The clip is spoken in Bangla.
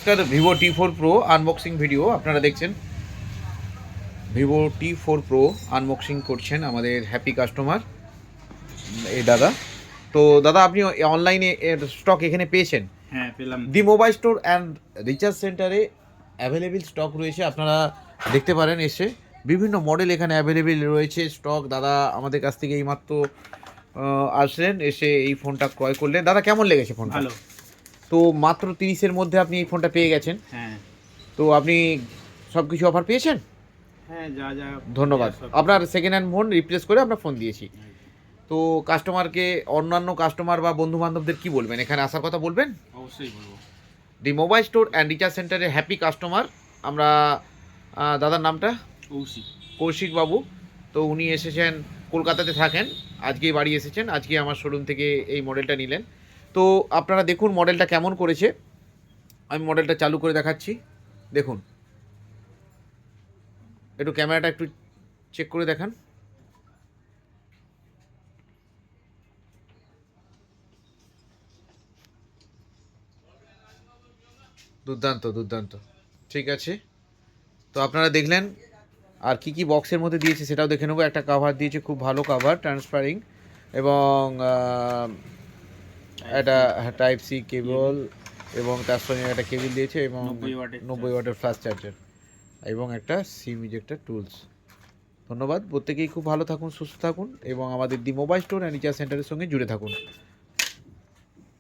নমস্কার, Vivo T4 pro unboxing video আপনারা দেখছেন। ভিভো T4 প্রো আনবক্সিং করছেন আমাদের হ্যাপি কাস্টমার এই দাদা। তো দাদা, আপনি অনলাইনে স্টক এখানে পেয়েছেন? হ্যাঁ, পেলাম। দি মোবাইল স্টোর অ্যান্ড রিচার্জ সেন্টারে অ্যাভেলেবেল স্টক রয়েছে, আপনারা দেখতে পারেন এসে। বিভিন্ন মডেল এখানে অ্যাভেলেবেল রয়েছে স্টক। দাদা আমাদের কাছ থেকে এইমাত্র আসলেন, এসে এই ফোনটা ক্রয় করলেন। দাদা, কেমন লেগেছে ফোনটা? ভালো। তো মাত্র 30-এর মধ্যে আপনি এই ফোনটা পেয়ে গেছেন। হ্যাঁ, তো আপনি সব কিছু অফার পেয়েছেন? হ্যাঁ, যা যা ধন্যবাদ। সব আপনার সেকেন্ড হ্যান্ড ফোন রিপ্লেস করে আমরা ফোন দিয়েছি। তো কাস্টমারকে, অন্যান্য কাস্টমার বা বন্ধু বান্ধবদের কি বলবেন, এখানে আসার কথা বলবেন? অবশ্যই বলবো। দি মোবাইল স্টোর অ্যান্ড রিচার্জ সেন্টারের হ্যাপি কাস্টমার আমরা। দাদার নামটা? কৌশিক বাবু। তো উনি এসেছেন, কলকাতাতে থাকেন, আজকেই বাড়ি এসেছেন, আজকে আমার শোরুম থেকে এই মডেলটা নিলেন। তো আপনারা দেখুন মডেলটা কেমন করেছে। আমি মডেলটা চালু করে দেখাচ্ছি, দেখুন। একটু ক্যামেরাটা একটু চেক করে দেখান। দুর্দান্ত দুর্দান্ত, ঠিক আছে। তো আপনারা দেখলেন, আর কি কি বক্সের মধ্যে দিয়েছে সেটাও দেখে নেবো। একটা কাভার দিয়েছে, খুব ভালো কাভার, ট্রান্সপারিং, এবং একটা টাইপ সি কেবল, এবং তার সঙ্গে একটা কেবল দিয়েছে, এবং 90 ওয়াটের ফাস্ট চার্জার, এবং একটা সিম ইজেক্টর টুলস। ধন্যবাদ। প্রত্যেকেই খুব ভালো থাকুন, সুস্থ থাকুন, এবং আমাদের দি মোবাইল স্টোর অ্যান্ড রিচার্জ সেন্টারের সঙ্গে জুড়ে থাকুন।